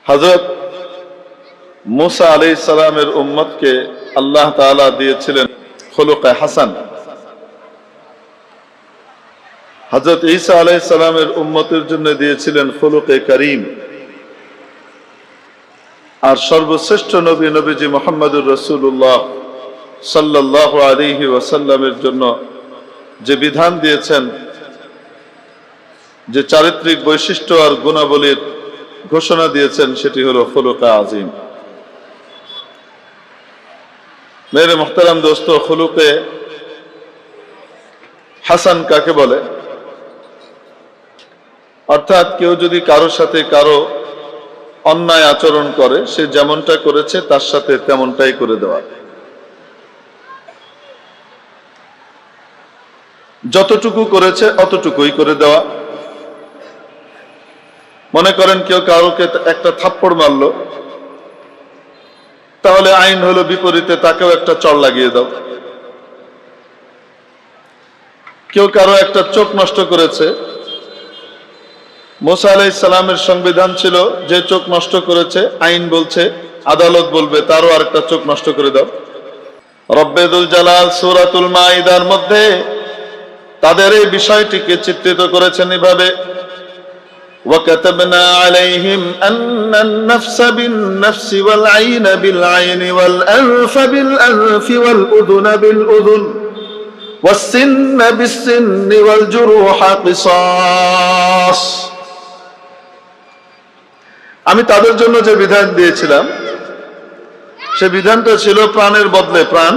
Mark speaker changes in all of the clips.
Speaker 1: হযরত মুসা আলাইহিস সালামের উম্মতকে আল্লাহ তাআলা দিয়েছিলেন খুলুকে হাসান। হযরত ঈসা আলাইহিস সালামের উম্মতের জন্য দিয়েছিলেন খুলুকে করিম। আর সর্বশ্রেষ্ঠ নবী নবীজি মুহাম্মদুর রাসূলুল্লাহ সাল্লাল্লাহু আলাইহি ওয়াসাল্লামের জন্য যে বিধান দিয়েছেন, যে চারিত্রিক বৈশিষ্ট্য আর গুণাবলীর ঘোষণা দিয়েছেন, সেটি হলো খুলুকে আজিম। মেরে মুহতারাম দোস্ত, খুলুকে হাসান কাকে বলে? অর্থাৎ কেউ যদি কারোর সাথে কারো অন্যায় আচরণ করে, সে যেমনটা করেছে তার সাথে তেমনটাই করে দেওয়া, যতটুকু করেছে অতটুকুই করে দেওয়া। মনে করেন কেউ কাউকে একটা থাপ্পড় মারলো, তাহলে আইন হলো বিপরীতে তাকেও একটা চড় লাগিয়ে দাও। কেউ কারো একটা চোখ নষ্ট করেছে, মুসা আলাইহিস সালামের সংবিধান ছিল যে চোখ নষ্ট করেছে, আইন বলছে, আদালত বলবে তারও আরেকটা চোখ নষ্ট করে দাও। রব্বেদুল জালাল সূরাতুল মাইদার মধ্যে তাদের এই বিষয়টিকে চিত্রিত করেছেন এভাবে: وَكَتَبْنَا عَلَيْهِمْ أَنَّ النَّفْسَ بِالنَّفْسِ وَالْعَيْنَ بِالْعَيْنِ وَالْأَنْفَ بِالْأَنْفِ وَالْأُذُنَ بِالْأُذُنِ وَالسِّنَّ بِالسِّنِّ وَالْجُرُوحَ قِصَاص। আমি তাদের জন্য যে বিধান দিয়েছিলাম, সে বিধানটা ছিল প্রাণের বদলে প্রাণ,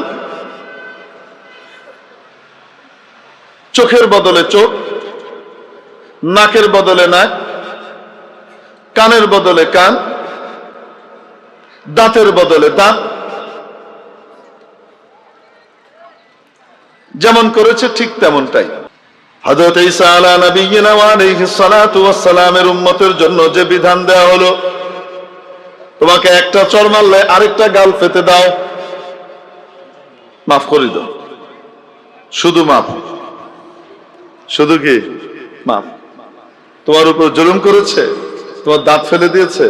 Speaker 1: চোখের বদলে চোখ, নাকের বদলে নাক, কানের বদলে কান, দাঁতের বদলে দাঁত। যেমন করেছে ঠিক তেমনটাই। হযরত ঈসা আলা নবিয়িনা ওয়া আলাইহিস সালাতু ওয়াস সালামের উম্মতের জন্য যে বিধান দেওয়া হলো, তোমাকে একটা চড় মারলে আরেকটা গাল পেতে দাও, মাফ করে দাও। শুধু মাফ, শুধু কি মাফ। তোমার উপর জুলুম করেছে, তোমার দাঁত ফেলে দিয়েছে,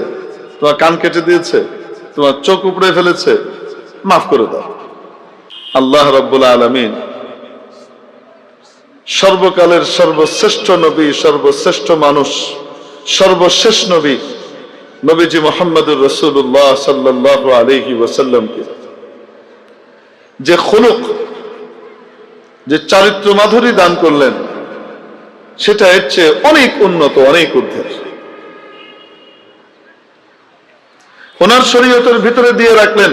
Speaker 1: তোমার কান কেটে দিয়েছে, তোমার চোখ উপড়ে ফেলেছে, মাফ করে দাও। আল্লাহ রাব্বুল আলামিন সর্বকালের সর্বশ্রেষ্ঠ নবী, সর্বশ্রেষ্ঠ মানুষ, সর্বশেষ নবী নবীজি মুহাম্মদুর রাসূলুল্লাহ সাল্লাল্লাহু আলাইহি ওয়াসাল্লামকে যে খুলুক, যে চারিত্র মাধুরী দান করলেন, সেটা এর চেয়ে অনেক উন্নত, অনেক ঊর্ধ্বের। ওনার শরীয়তের ভিতরে দিয়ে রাখলেন,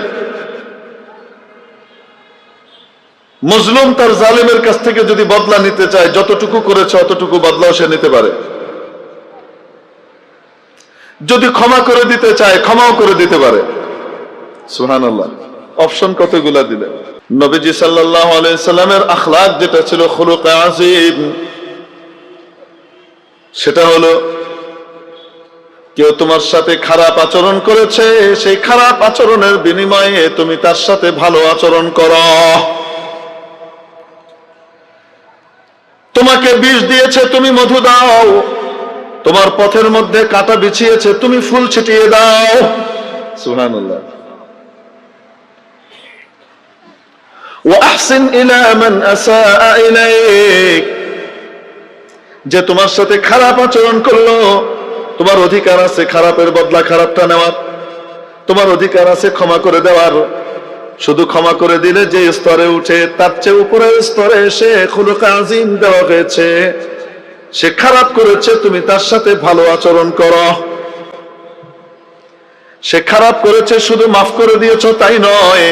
Speaker 1: মজলুম তার জালেমের কাছ থেকে যদি বদলা নিতে চায়, যতটুকু করেছে অতটুকু বদলাও সে নিতে পারে। যদি ক্ষমা করে দিতে চায়, ক্ষমাও করে দিতে পারে। সুবহানাল্লাহ, অপশন কতগুলা দিলেন। নবীজি সাল্লাল্লাহু আলাইহি সাল্লামের আখলাক যেটা ছিল খুলুকে আজিম, সেটা হলো কেউ তোমার সাথে খারাপ আচরণ করেছে, সেই খারাপ আচরণের বিনিময়ে তুমি তার সাথে ভালো আচরণ করো। তোমাকে বিষ দিয়েছে, তুমি মধু দাও। তোমার পথের মধ্যে কাঁটা বিছিয়েছে, তুমি ফুল ছিটিয়ে দাও। সুবহানাল্লাহ। ওয়া আহসিন ইলা মান আসাআ ইলাইক, যে তোমার সাথে খারাপ আচরণ করলো, তোমার অধিকার আছে খারাপের বদলা খারাপটা নেওয়ার, তোমার অধিকার আছে ক্ষমা করে দেওয়ার। শুধু ক্ষমা করে দিলে যে স্তরে উঠে, তার চেয়ে উপরের স্তরে এসে খুলুকে আজিম দেওয়া হয়েছে। সে খারাপ করেছে, তুমি তার সাথে ভালো আচরণ করো। সে খারাপ করেছে, শুধু মাফ করে দিয়েছো তাই নয়,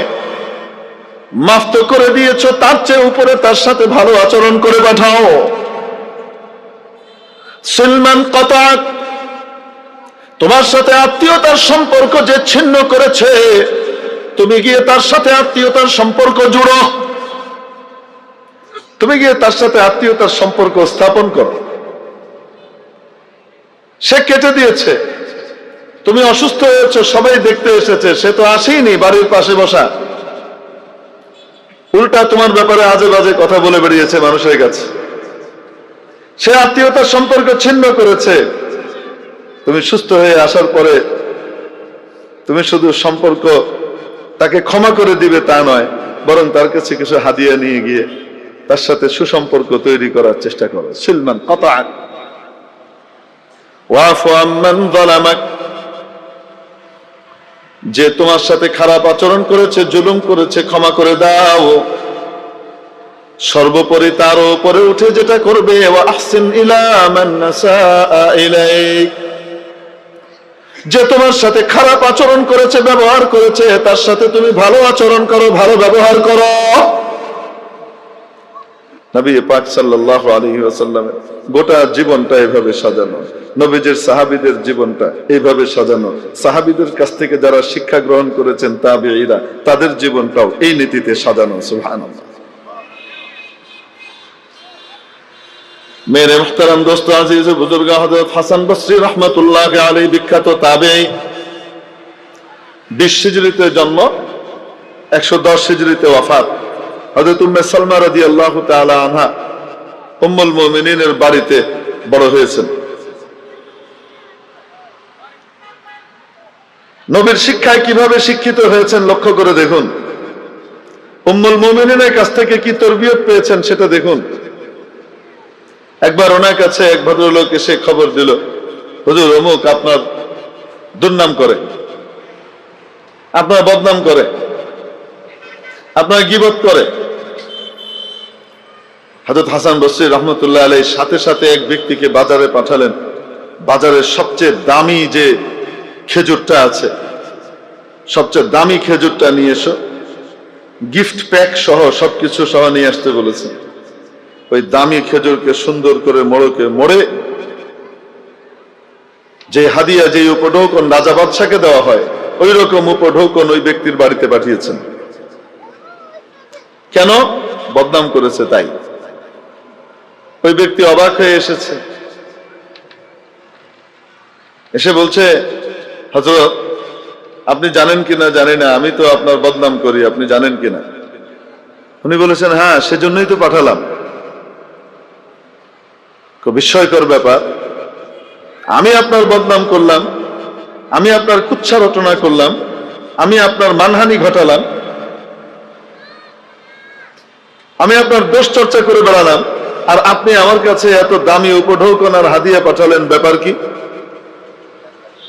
Speaker 1: মাফ তো করে দিয়েছো, তার চেয়ে উপরে তার সাথে ভালো আচরণ করে পাঠাও। সিলমান কাতাক, তোমার সাথে আত্মীয়তার সম্পর্ক যে ছিন্ন করেছে, তুমি গিয়ে তার সাথে আত্মীয়তার সম্পর্ক জুড়ো। তুমি গিয়ে তার সাথে আত্মীয়তার সম্পর্ক স্থাপন করো। সে কেটে দিয়েছে, তুমি অসুস্থ হয়েছে, সবাই দেখতে এসেছে, সে তো আসেনি বাড়ির পাশে বসা, উল্টা তোমার ব্যাপারে আজে বাজে কথা বলে বেরিয়েছে মানুষের কাছে। সে আত্মীয়তার সম্পর্ক ছিন্ন করেছে, তুমি সুস্থ হয়ে আসার পরে তুমি শুধু সম্পর্ক তাকে ক্ষমা করে দিবে তা নয়, বরং তার কাছে কিছু হাদিয়া নিয়ে গিয়ে তার সাথে সুসম্পর্ক তৈরি করার চেষ্টা করো। সিলমান কাতাআক ওয়াফু আম্মান যালামাক, যে তোমার সাথে খারাপ আচরণ করেছে, জুলুম করেছে, ক্ষমা করে দাও। সর্বোপরি তার উপরে উঠে যেটা করবে, ওয়া আহসিন ইলা মান আসাআ ইলাইক, যে তোমার সাথে খারাপ আচরণ করেছে, ব্যবহার করেছে, তার সাথে তুমি ভালো আচরণ করো, ভালো ব্যবহার করো। নবী পাক সাল্লাল্লাহু আলাইহি ওয়াসাল্লামের গোটা জীবনটা এভাবে সাজানো, নবীজির সাহাবীদের জীবনটা এইভাবে সাজানো, সাহাবীদের কাছ থেকে যারা শিক্ষা গ্রহণ করেছেন তাবেঈরা, তাদের জীবনটাও এই নীতিতে সাজানো। সুবহানাল্লাহ। মেরে মুহতারাম দোস্ত আজিজ বুজুর্গ, হযরত হাসান বসরি রাহমাতুল্লাহি আলাইহি বিখ্যাত তাবেঈ, 20 হিজরিতে জন্ম, 110 হিজরিতে ওয়াফাত। হযরত উম্মে সালমা রাদিয়াল্লাহু তাআলা আনহা উম্মুল মুমিনিনের বাড়িতে বড় হয়েছেন। নবীর শিক্ষায় কিভাবে শিক্ষিত হয়েছেন লক্ষ্য করে দেখুন। উম্মুল মুমিনিনের কাছ থেকে কি তরবিয়ত পেয়েছেন সেটা দেখুন। একবার ওনার কাছে এক ভদ্রলোক এসে খবর দিল, হুজুর অমুক আপনার দুর্নাম করে, আপনার বদনাম করে, আপনার গীবত করে। হযরত হাসান বসরি রাহমাতুল্লাহ আলাইহি সাথে সাথে এক ব্যক্তিকে বাজারে পাঠালেন, বাজারের সবচেয়ে দামি যে খেজুরটা আছে, সবচেয়ে দামি খেজুরটা নিয়ে এসো, গিফট প্যাক সহ সবকিছু সহ নিয়ে আসতে বলেছেন। ওই দামি খেজুরকে সুন্দর করে মোড়কে মোড়ে, যে হাদিয়া, যে উপঢৌকন রাজা বাদশাকে দেওয়া হয়, ওই রকম উপঢৌকন ওই ব্যক্তির বাড়িতে পাঠিয়েছেন। কেন? বদনাম করেছে তাই। ওই ব্যক্তি অবাক হয়ে এসেছে, এসে বলছে, হযরত আপনি জানেন কিনা জানি না, আমি তো আপনার বদনাম করি, আপনি জানেন কিনা? উনি বলেছেন, হ্যাঁ, সেজন্যই তো পাঠালাম। খুব বিস্ময়কর ব্যাপার, আমি আপনার বদনাম করলাম, আমি আপনার কুৎসা রটনা করলাম, আমি আপনার মানহানি ঘটালাম, আমি আপনার দোষ চর্চা করে বেড়ালাম, আর আপনি আমার কাছে এত দামি উপঢৌকন আর হাদিয়া পাঠালেন, ব্যাপার কি?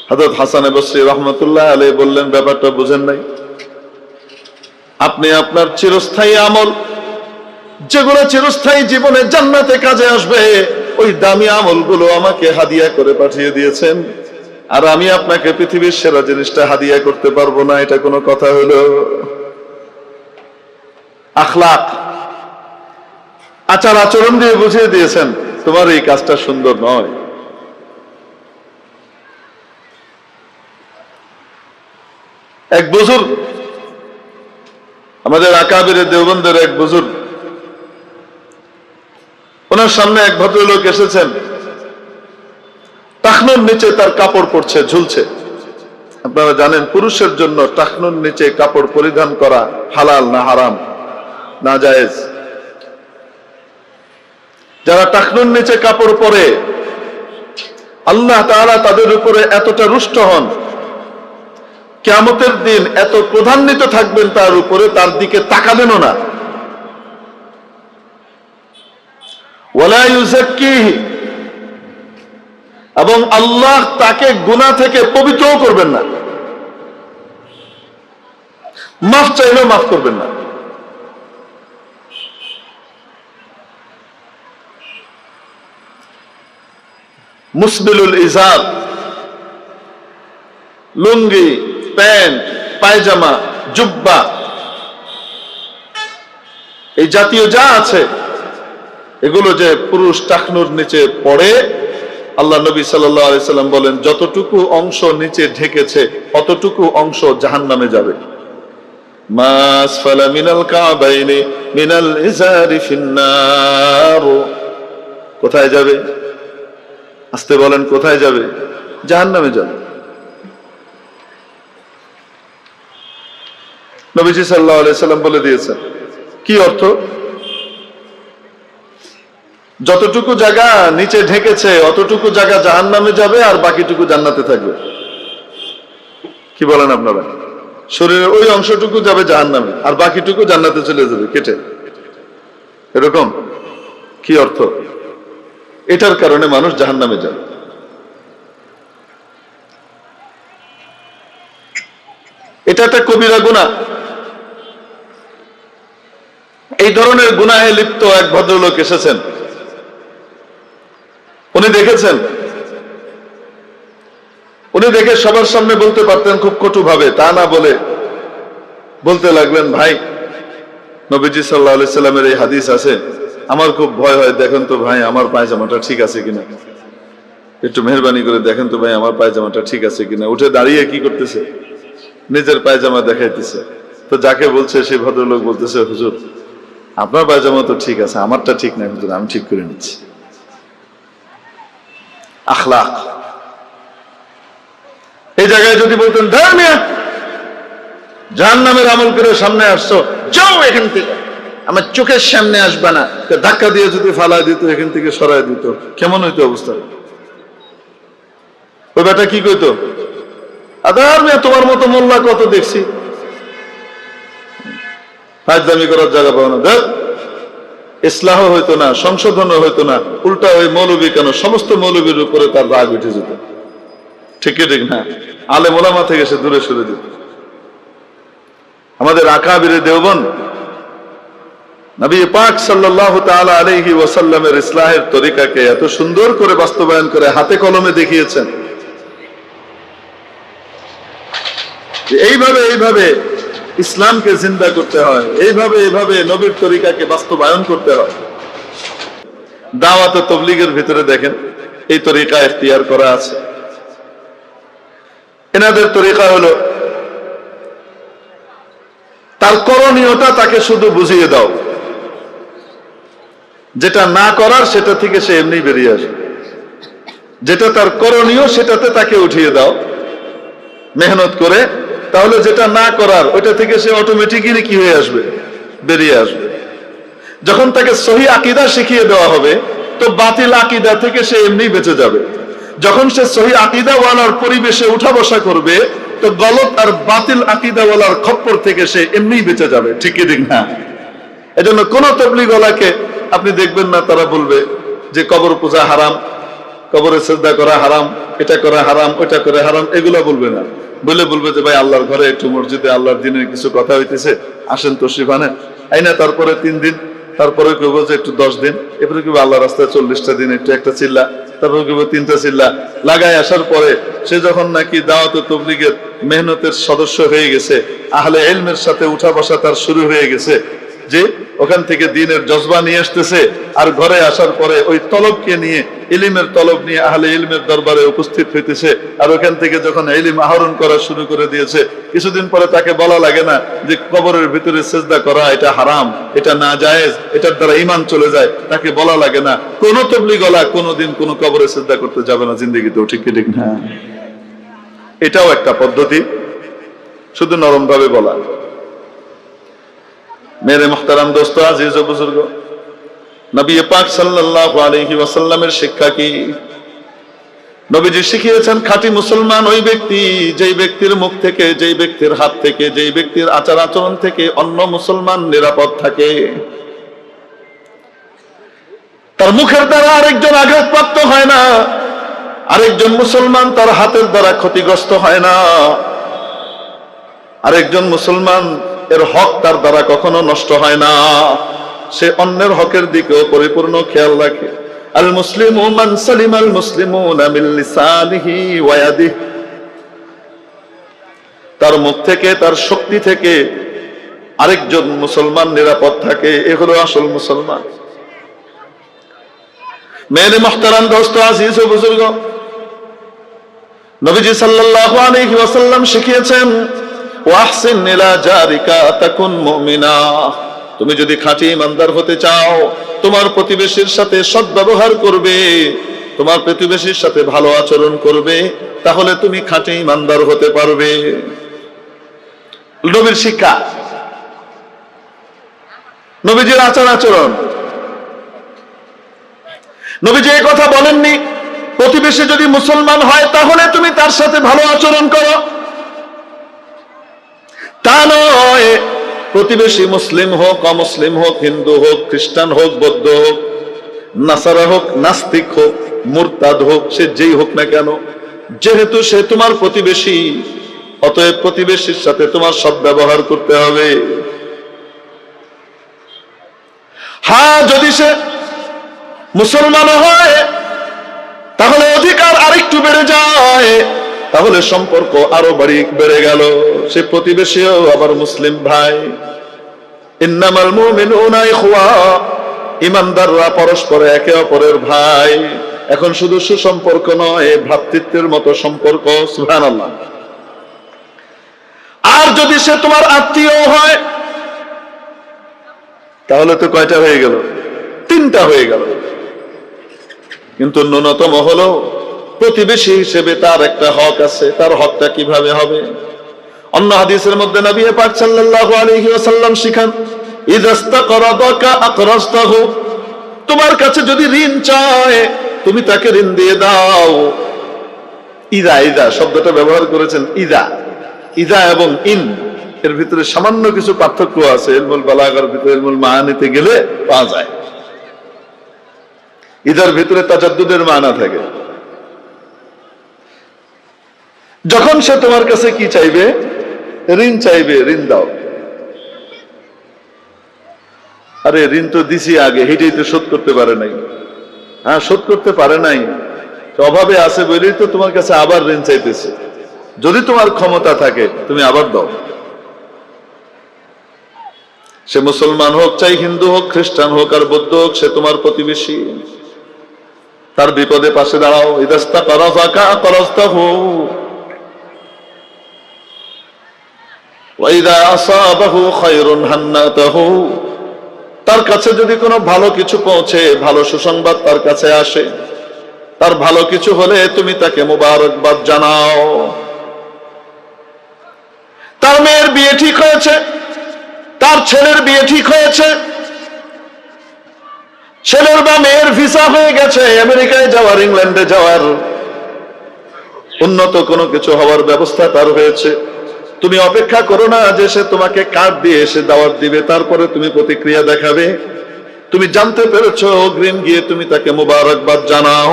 Speaker 1: হযরত হাসান বসরি রাহমাতুল্লাহ আলাইহি বললেন, ব্যাপারটা বুঝেন নাই। আপনি আপনার চিরস্থায়ী আমল, যেগুলো চিরস্থায়ী জীবনে জান্নাতে কাজে আসবে, ওই দামি আমলগুলো আমাকে হাদিয়া করে পাঠিয়ে দিয়েছেন, আর আমি আপনাকে পৃথিবীর সেরা জিনিসটা হাদিয়া করতে পারবো না। এটা কোনো কথা হলো? আখলাক, আচার আচরণ দিয়ে বুঝিয়ে দিয়েছেন তোমার এই কাজটা সুন্দর নয়। এক বুজুর্গ, আমাদের আকাবিরে দেওবন্দের এক বুজুর্গ, ওনার সামনে এক ভদ্রলোক এসেছেন, টাকনুর নিচে তার কাপড় পড়ছে, ঝুলছে। আপনারা জানেন পুরুষের জন্য টাকনুর নিচে কাপড় পরিধান করা হালাল না হারাম? না জায়েজ। যারা টাকনুর নিচে কাপড় পরে, আল্লাহ তাআলা তাদের উপরে এতটা রুষ্ট হন, কিয়ামতের দিন এত ক্রোধান্বিত থাকবেন তার উপরে, তার দিকে তাকাবেনও না। ওয়ালা ইউযাক্কিহি, এবং আল্লাহ তাকে গুনাহ থেকে পবিত্রও করবেন না, মাফ চাইলেও মাফ করবেন না। মুসবিলুল ইজার, লুঙ্গি, প্যান্ট, পায়জামা, জুব্বা, এই জাতীয় যা আছে, এগুলো যে পুরুষ টাকনুর নিচে পড়ে, আল্লাহ নবী সাল্লাল্লাহু আলাইহি সাল্লাম বলেন, যতটুকু অংশ নিচে ঢেকেছে অতটুকু অংশ জাহান্নামে যাবে। মাসফালা মিনাল কাবাইনি মিনাল ইজারি ফিন্নার। কোথায় যাবে? আস্তে বলেন, কোথায় যাবে? জাহান্নামে যাবে। নবীজি সাল্লাল্লাহু আলাইহি সাল্লাম বলে দিয়েছেন। কি অর্থ? যতটুকু জায়গা নিচে ঢেকেছে অতটুকু জায়গা জাহান্নামে যাবে, আর বাকিটুকু জান্নাতে থাকবে। কি বলেন আপনারা? শরীরের ওই অংশটুকু যাবে জাহান্নামে, আর বাকিটুকু জান্নাতে চলে যাবে কেটে। এরকম কি অর্থ? এটার কারণে মানুষ জাহান্নামে যায়। এটা একটা কবিরা গুনাহ। এই ধরনের গুনাহে লিপ্ত এক ভদ্রলোক এসেছেন। উনি দেখেছেন, উনি দেখে সবার সামনে বলতে পারতেন খুব কটু ভাবে, তা না বলে বলতে লাগলেন, ভাই, নবীজি সাল্লাল্লাহু আলাইহি সাল্লামের এই হাদিস আছে, আমার খুব ভয় হয়, দেখেন তো ভাই আমার পায়জামাটা ঠিক আছে কিনা, একটু মেহরবানি করে দেখেন তো ভাই আমার পায়জামাটা ঠিক আছে কিনা। উঠে দাঁড়িয়ে কি করতেছে? নিজের পায়জামা দেখাইতেছে। তো যাকে বলছে সেই ভদ্রলোক বলতেছে, হুজুর আপনার পায়জামা তো ঠিক আছে, আমারটা ঠিক নাই হুজুর, আমি ঠিক করে নিচ্ছি। আখলাক। এই জায়গায় যদি বলতেন, ধর্মিয়া জাহান্নামের আমল করে সামনে আসছো, যাও এখান থেকে, আমার চোখের সামনে আসবা না, ধাক্কা দিয়ে যদি ফালায় দিত, এখান থেকে সরাই দিত, কেমন হইতো অবস্থা? ওই বেটা কি কইতো? আদার মিয়া তোমার মতো মোল্লা কত দেখছি, ফাজলামি করার জায়গা পাও না। দেখ, ইসলাহ হইতো না, সংশোধনও হইতো না, উল্টা ওই মৌলবী কেন, সমস্ত মৌলবীর উপরে তার রাগ উঠে যেত। ঠিক ঠিক না? আলেম ওলামা থেকে সে দূরে সরে যেত। আমাদের আকাবিরে দেওবন্দ নবী পাক সাল্লাল্লাহু তাআলা আলাইহি ওয়াসাল্লামের ইসলাহের তরিকাকে এত সুন্দর করে বাস্তবায়ন করে হাতে কলমে দেখিয়েছেন যে এইভাবে ইসলামকে জিন্দা করতে হয়, এইভাবে নবীর তরিকাকে বাস্তবায়ন করতে হয়। দাওয়াত ও তাবলীগের ভিতরে দেখেন এই তরিকা ইখতিয়ার করা আছে। এনাদের তরিকা হলো তার করণীয়টা তাকে শুধু বুঝিয়ে দাও, যেটা না করার সেটা থেকে সে এমনি বেরিয়ে আসে। যেটা তার করণীয় সেটাতে তাকে উঠিয়ে দাও মেহনত করে, তাহলে যেটা না করার ওইটা থেকে সে অটোমেটিক্যালি কি হয়ে আসবে? বেরিয়ে আসবে। যখন তাকে সহি আকীদা শিখিয়ে দেওয়া হবে, তো বাতিল আকীদা থেকে সে এমনি বেঁচে যাবে। যখন সে সহি আকীদাওয়ালার পরিবেশে উঠা বসা করবে, তো গলত আর বাতিল আকীদাওয়ালার খপ্পর থেকে সে এমনি বেঁচে যাবে। ঠিক কি ঠিক না? এজন্য কোন তাবলীগওয়ালাকে আপনি দেখবেন না তারা বলবে যে কবর পূজা হারাম, কবরে সিজদা করা হারাম, এটা করা হারাম, ওইটা করে হারাম, এগুলা বলবে না। বলবে যে ভাই আল্লাহর ঘরে একটু মসজিদে আল্লাহর দিনের কিছু কথা হইতেছে, আসেন তশরিফ আনেন, আইনা তারপরে 3 দিন, তারপরে কেউ যে একটু 10 দিন, এরপরে কেউ আল্লাহ রাস্তায় 40টা দিন একটু একটা চিল্লা, তারপরে কেউ 3টা চিল্লা লাগায় আসার পরে সে যখন নাকি দাওয়াত ও তাবলীগের মেহনতের সদস্য হয়ে গেছে, আহলে ইলমের সাথে উঠা বসা তার শুরু হয়ে গেছে, যে ওখান থেকে দ্বীনের জজবা নিয়ে আসতেছে, আর ঘরে আসার পরে ওই তলবকে নিয়ে, ইলমের তলব নিয়ে আহলে ইলমের দরবারে উপস্থিত হইতেছে, আর ওখান থেকে যখন ইলম আহরণ করা শুরু করে দিয়েছে, কিছুদিন পরে তাকে বলা লাগে না যে কবরের ভিতরে সিজদা করা এটা হারাম, এটা নাজায়েজ, এটার দ্বারা ঈমান চলে যায়, তাকে বলা লাগে না। কোন তাবলীগওয়ালা কোনদিন কোন কবরে সিজদা করতে যাবে না জিন্দেগিতেও। ঠিক কি ঠিক না? এটাও একটা পদ্ধতি, শুধু নরম ভাবে বলা। মেরে মুহতারাম দোস্ত, আজিজ ও বুজুর্গ, নবী পাক সাল্লাল্লাহু আলাইহি ওয়াসাল্লামের শিক্ষা কি? নবীজি শিখিয়েছেন খাঁটি মুসলমান ওই ব্যক্তি যেই ব্যক্তির মুখ থেকে, যেই ব্যক্তির হাত থেকে, যেই ব্যক্তির আচার আচরণ থেকে অন্য মুসলমান নিরাপদ থাকে। তার মুখের দ্বারা আরেকজন আঘাতপ্রাপ্ত হয় না, আরেকজন মুসলমান তার হাতের দ্বারা ক্ষতিগ্রস্ত হয় না, আরেকজন মুসলমান এর হক তার দ্বারা কখনো নষ্ট হয় না, সে অন্যের হকের দিকেও পরিপূর্ণ খেয়াল রাখে। আল মুসলিমু মান সালিমাল মুসলিমুনা মিন লিসানিহি ওয়া ইয়াদিহি, তার মুখ থেকে, তার শক্তি থেকে আরেকজন মুসলমান নিরাপদ থাকে, এ হলো আসল মুসলমান। মেরে মুহতারাম দোস্ত, আজিজ ও বুজুর্গ, নবীজি সাল্লাল্লাহু আলাইহি ওয়াসাল্লাম শিখিয়েছেন, ওয়াহসিন ইলা জারিকা তাকুন মুমিনা, তুমি যদি খাঁটি ইমানদার হতে চাও, তোমার প্রতিবেশীর সাথে সদ্ব্যবহার করবে, তোমার প্রতিবেশীর সাথে ভালো আচরণ করবে, তাহলে তুমি খাঁটি ইমানদার হতে পারবে। নবীর শিক্ষা, নবীজির আচার আচরণ। নবীজি এই কথা বলেননি প্রতিবেশী যদি মুসলমান হয় তাহলে তুমি তার সাথে ভালো আচরণ করো, তা নয়, প্রতিবেশী মুসলিম হোক, অমুসলিম হোক, হিন্দু হোক, খ্রিস্টান হোক, বৌদ্ধ হোক, নাসারা হোক, নাস্তিক হোক, মুরতাদ হোক, সে যেই হোক না কেন, যেহেতু সে তোমার প্রতিবেশী, অতএব প্রতিবেশীর সাথে তোমার সদ্ব্যবহার করতে হবে। হ্যাঁ, যদি সে মুসলমান হয় তাহলে অধিকার আরেকটু বেড়ে যায়, তাহলে সম্পর্ক আরো বেড়ে গেল, সে প্রতিবেশীও আবার মুসলিম ভাই। ইন্নামাল মুমিনুনা ইখওয়া, ঈমানদাররা পরস্পর একে অপরের ভাই। এখন শুধু সুসম্পর্ক নয়, ভ্রাতৃত্বের মতো সম্পর্ক। সুবহানাল্লাহ। আর যদি সে তোমার আত্মীয় হয় তাহলে তো কয়টা হয়ে গেল? 3টা হয়ে গেল। কিন্তু ন্যূনতম হলো প্রতিবেশী হিসেবে তার একটা হক আছে। তার হকটা কিভাবে হবে? অন্য হাদিসের মধ্যে নবী পাক সাল্লাল্লাহু আলাইহি ওয়াসাল্লাম শিখান, ইযাস্তাকরাদাকা আকরাজতাহু, তোমার কাছে যদি ঋণ চায় তুমি তাকে ঋণ দিয়ে দাও। ইদা, ইদা শব্দটা ব্যবহার করেছেন। ইদা, ইদা এবং ইন এর ভিতরে সামান্য কিছু পার্থক্য আছে, ইলমুল বালাগার ভিতরে, ইলমুল মাআনিতে গেলে পাওয়া যায়। ইদার ভিতরে তাজাদ্দুদের মানা থাকে। যখন সে তোমার কাছে কি চাইবে? ঋণ চাইবে, ঋণ দাও। আরে ঋণ তো দিছি আগে, হেঁটেই তো শোধ করতে পারে নাই। হ্যাঁ, শোধ করতে পারে নাই, অভাবে আছে বলেই তো তোমার কাছে আবার ঋণ চাইতেছে। যদি তোমার ক্ষমতা থাকে তুমি আবার দাও। সে মুসলমান হোক, চাই হিন্দু হোক, খ্রিস্টান হোক আর বৌদ্ধ হোক, সে তোমার প্রতিবেশী। তার বিপদে পাশে দাঁড়াও। ইযাস্তাকরাযাকা আকরাজতাহু ওয়া ইযা আসাবাহু খায়রুন হান্নাতাহু, তার কাছে যদি কোনো ভালো কিছু পৌঁছে, ভালো সুসংবাদ তার কাছে আসে, তার ভালো কিছু হলে তুমি তাকে মোবারকবাদ জানাও। তার মেয়ের বিয়ে ঠিক হয়েছে, তার ছেলের বিয়ে ঠিক হয়েছে, ছেলের বা মেয়ের ভিসা হয়ে গেছে, আমেরিকায় যাওয়ার, ইংল্যান্ডে যাওয়ার, উন্নত কোনো কিছু হওয়ার ব্যবস্থা তার হয়েছে। তুমি অপেক্ষা করো না যে সে তোমাকে কার্ড দিয়ে এসে দাওয়াত দিবে তারপরে তুমি প্রতিক্রিয়া দেখাবে। তুমি জানতে পেরেছো, অগ্রিম গিয়ে তুমি তাকে মোবারকবাদ জানাও,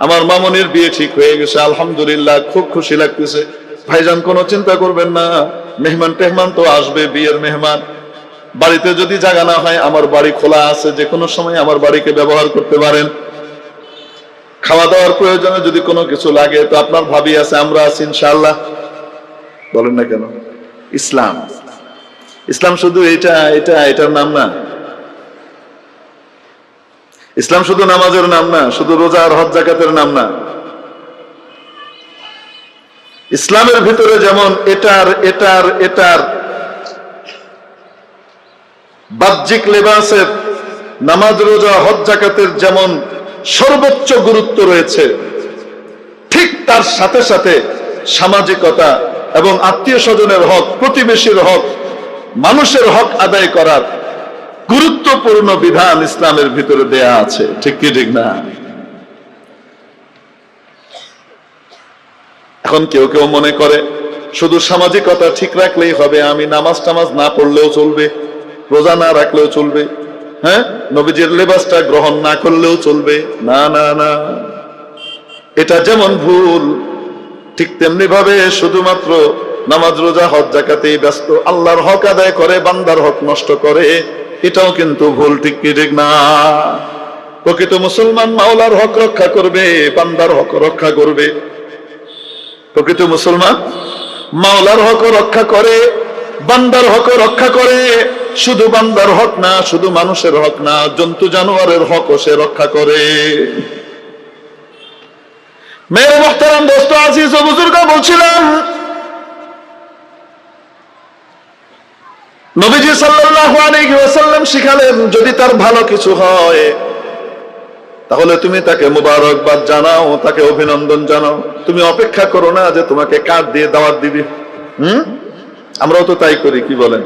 Speaker 1: আমার মামনির বিয়ে ঠিক হয়ে গেছে, আলহামদুলিল্লাহ, খুব খুশি লাগতেছে। ভাইজান কোনো চিন্তা করবেন না, মেহমান টেহমান তো আসবে, বিয়ের মেহমান। বাড়িতে যদি জায়গা না হয় আমার বাড়ি খোলা আছে, যে কোনো সময় আমার বাড়িকে ব্যবহার করতে পারেন। খাওয়া দাওয়ার প্রয়োজনে যদি কোনো কিছু লাগে তো আপনার ভাবি আছে, আমরা আছি ইনশাআল্লাহ। বলেন না কেন? ইসলাম, ইসলাম শুধু এটার নাম না। ইসলাম শুধু নামাজের নাম না, শুধু রোজা আর হজ যাকাতের নাম না। ইসলামের ভিতরে যেমন এটার বাহ্যিক লেবাসের, নামাজ রোজা হজ যাকাতের যেমন সর্বোচ্চ গুরুত্ব রয়েছে, ঠিক তার সাথে সাথে সামাজিকতা এবং আত্মীয় স্বজনের হক, প্রতিবেশীর হক, মানুষের হক আদায় করার গুরুত্বপূর্ণ বিধান ইসলামের ভিতরে দেয়া আছে। ঠিক কি ঠিক না? এখন কেউ কেউ মনে করে শুধু সামাজিকতা ঠিক রাখলেই হবে, আমি নামাজ টামাজ না পড়লেও চলবে, রোজা না রাখলেও চলবে, হ্যাঁ, নবীজির লেবাসটা গ্রহণ না করলেও চলবে। না না না, এটা যেমন ভুল, ঠিক তেমনি ভাবে শুধুমাত্র নামাজ রোজা হজ যাকাতেই ব্যস্ত, আল্লাহর হক আদায় করে বান্দার হক নষ্ট করে, এটাও কিন্তু ভুল। ঠিক কি ঠিক না? প্রকৃত মুসলমান মাওলার হক রক্ষা করবে, বান্দার হক রক্ষা করবে। প্রকৃত মুসলমান মাওলার হক রক্ষা করে, বান্দার হক রক্ষা করে। শুধু বান্দার হক না, শুধু মানুষের হক না, জন্তু জানোয়ারের হকও সে রক্ষা করে। মেরে মুহতারাম দোস্ত, আজিজ ও বুজুর্গ, বলছিলাম নবীজি সাল্লাল্লাহু আলাইহি ওয়াসাল্লাম শিখালেন, যদি তার ভালো কিছু হয় তাহলে তুমি তাকে মোবারকবাদ জানাও, তাকে অভিনন্দন জানাও। তুমি অপেক্ষা করো না যে তোমাকে কার্ড দিয়ে দাওয়াত দিবে। আমরাও তো তাই করি, কি বলেন?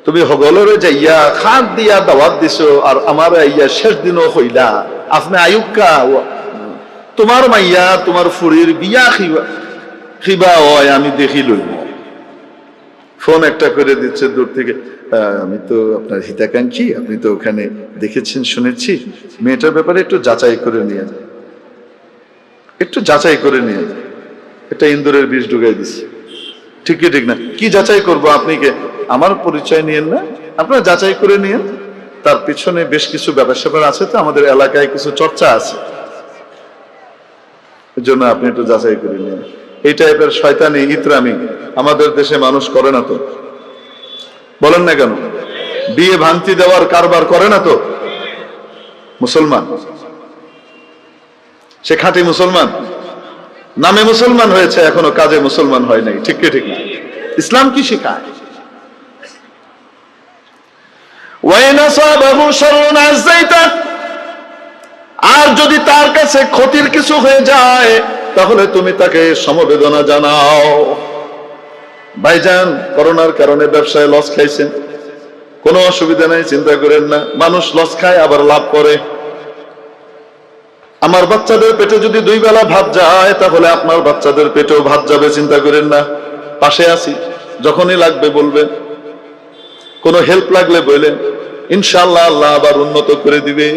Speaker 1: তুমি হগলরে যাইয়া কার্ড দিয়া দাওয়াত দিছো, আর আমার ইয়া শেষ দিনও হইলা, আপনি আয়ুক্কা তোমার মাইয়া তোমার ফুরির বিয়া খিবা হয়, আমি দেখি লইব। ফোন একটা করে দিচ্ছে দূর থেকে, আমি তো আপনার হিতাকাঙ্ক্ষী, আপনি তো ওখানে দেখেছেন শুনেছি, মেয়েটার ব্যাপারে একটু যাচাই করে নিয়ে যান, একটু যাচাই করে নিয়ে যান। এটা ইন্দুরের বিষ ঢুকাই দিচ্ছে। ঠিক কি ঠিক না? কি যাচাই করব? আপনি কে? আমার পরিচয় নিয়েন না, আপনারা যাচাই করে নিয়েন। তার পিছনে বেশ কিছু ব্যাপার স্যাপার আছে, তো আমাদের এলাকায় কিছু চর্চা আছে, এর জন্য আপনি একটু যাচাই করে নিন। এই টাইপের শয়তানি ইতরামি আমাদের দেশে মানুষ করে না তো? বলেন না কেন? বিয়ে ভাঙতি দেওয়ার কারবার করে না তো মুসলমান? সে খাঁটি মুসলমান, নামে মুসলমান হয়েছে, এখনো কাজে মুসলমান হয় নাই। ঠিক কি ঠিক না? ইসলাম কি শেখায়? আর যদি তার কাছে ক্ষতির কিছু হয়ে যায়, তাহলে তুমি তাকে সমবেদনা জানাও। ভাইজান, করোনার কারণে ব্যবসায় লস খাইছেন, কোনো অসুবিধা নাই, চিন্তা করেন না। মানুষ লস খায় আবার লাভ করে। আমার বাচ্চাদের পেটে যদি 2 বেলা ভাত যায়, তাহলে আপনার বাচ্চাদের পেটেও ভাত যাবে, চিন্তা করেন না। পাশে আছি, যখনই লাগবে বলবেন, কোনো হেল্প লাগলে বললেন, ইনশাআল্লাহ আল্লাহ আবার উন্নত করে দিবে।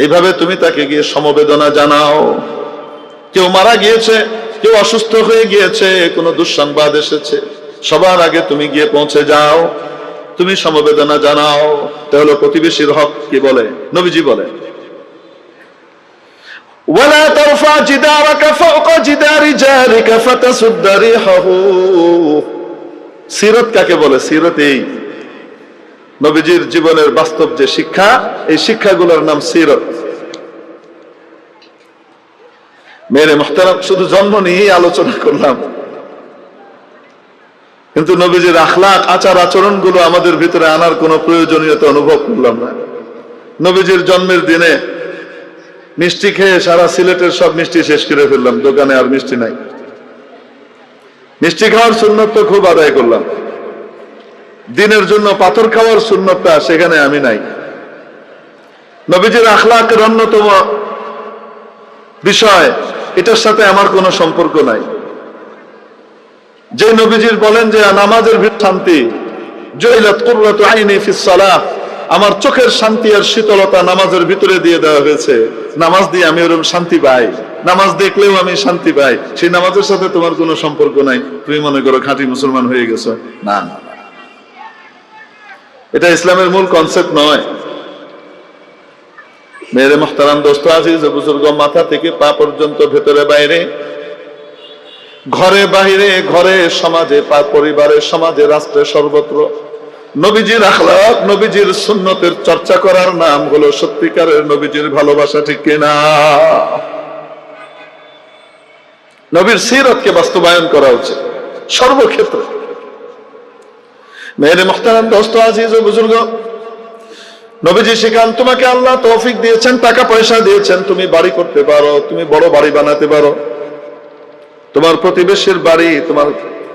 Speaker 1: এইভাবে তুমি তাকে গিয়ে সমবেদনা জানাও। কেউ মারা গিয়েছে, কেউ অসুস্থ হয়ে গিয়েছে, কোনো দুঃসংবাদ এসেছে, সবার আগে তুমি গিয়ে পৌঁছে যাও, তুমি সমবেদনা জানাও। এটা হলো প্রতিবেশীর হক। কি বলে নবীজি? বলে ওয়ালা তারফা জিদারাকা ফাওকা জিদারি জারিকা ফাতাসুদ্দ রিহাহু। সিরাত কাকে বলে? সিরাত এই নবীজির জীবনের বাস্তব যে শিক্ষা, এই শিক্ষাগুলোর নাম সিরাত। মেরে মুহতারাম, শুধু জন্ম নিয়েই আলোচনা করলাম, কিন্তু নবীজির আখলাক, আচার আচরণ গুলো আমাদের ভিতরে আনার কোনো প্রয়োজনীয়তা অনুভব করলাম না। নবীজির জন্মের দিনে মিষ্টি খেয়ে সারা সিলেটের সব মিষ্টি শেষ করে ফেললাম, দোকানে আর মিষ্টি নাই। মিষ্টি খাওয়ার সুন্নত তো খুব আদায় করলাম, দিনের জন্য পাথর খাওয়ার সুন্নতটা সেখানে আমি নাই। নবীজির আখলাকের অন্যতম বিষয়, এটার সাথে আমার কোনো সম্পর্ক নাই। যে নবীজির বলেন যে নামাজের ভিতর শান্তি, জুইলাত কুররাতু আইনি ফিস সালাহ, আমার চোখের শান্তি আর শীতলতা নামাজের ভিতরে দিয়ে দেওয়া হয়েছে। নামাজ দিয়ে আমি ওরকম শান্তি পাই, নামাজ দেখলেও আমি শান্তি পাই। সেই নামাজের সাথে তোমার কোনো সম্পর্ক নাই, তুমি মনে করো খাঁটি মুসলমান হয়ে গেছো। না না, এটা ইসলামের মূল কনসেপ্ট নয়। মেরে মুহতারাম, দোস্ত আজিজ, বুজুর্গ, মাথা থেকে পা পর্যন্ত, ভেতরে বাইরে, ঘরে বাহিরে, ঘরে সমাজে, পরিবারে, সমাজে, রাষ্ট্রে, সর্বত্র নবীজির আখলাক, নবীজির সুন্নতের চর্চা করার নাম হলো সত্যিকারের নবীজির ভালোবাসা। ঠিক কিনা? নবীর সিরাতকে বাস্তবায়ন করা উচিত সর্বক্ষেত্রে। মেরে মুহতারাম, দোস্ত আজিজ ও বুজুর্গ, নবীজি শিখান, তোমাকে আল্লাহ তৌফিক দিয়েছেন, টাকা পয়সা দিয়েছেন, তুমি বাড়ি করতে পারো, তুমি বড় বাড়ি বানাতে পারো। তোমার প্রতিবেশীর বাড়ি, তোমার